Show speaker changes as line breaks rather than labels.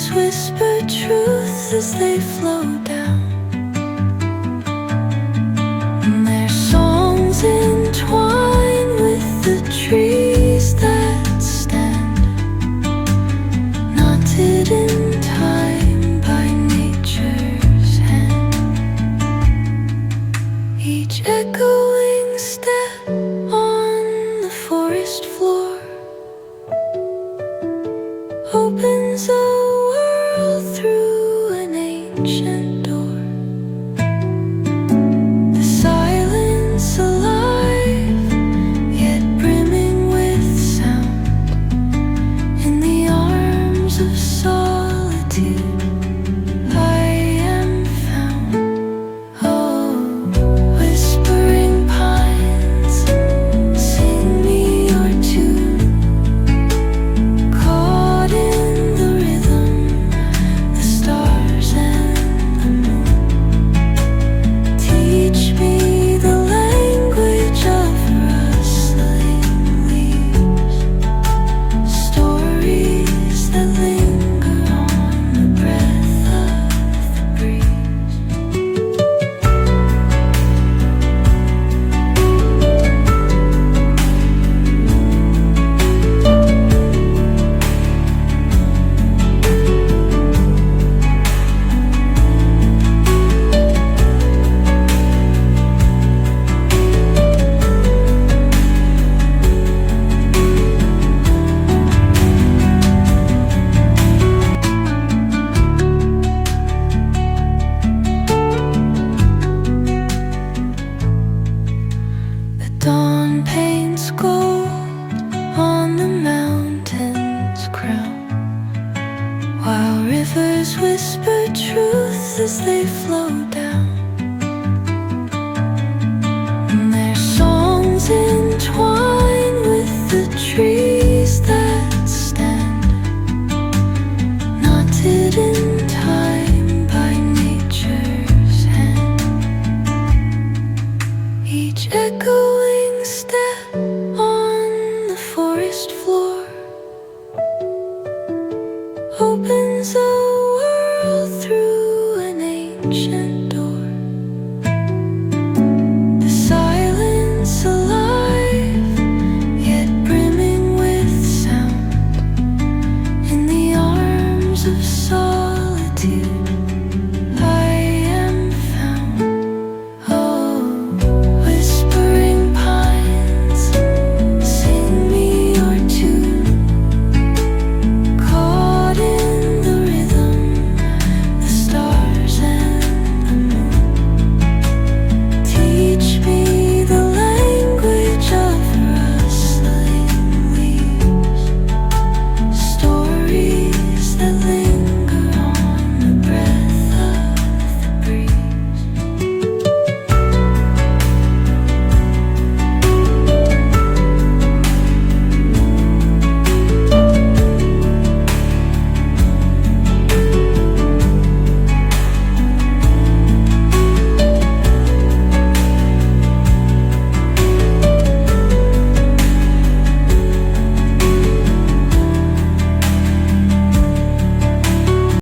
rivers whisper truth as they flow down, and their songs entwine with the trees that stand, knotted in time by nature's hand. Each echoing step on the forest floor opens a world through an ancient door. The silence alive, yet brimming with sound. In the arms of solitude I am found. Oh, whispering pines, sing me your tune. Caught in the rhythm, the stars and the moon. Teach me the language of rustling leaves, stories that linger on the breath of the breeze. The dawn paints gold on the mountain's crown, while rivers whisper truth as they flow down, and their songs entwine with the trees that stand, knotted in time by nature's hand. Each echoing step on the forest floor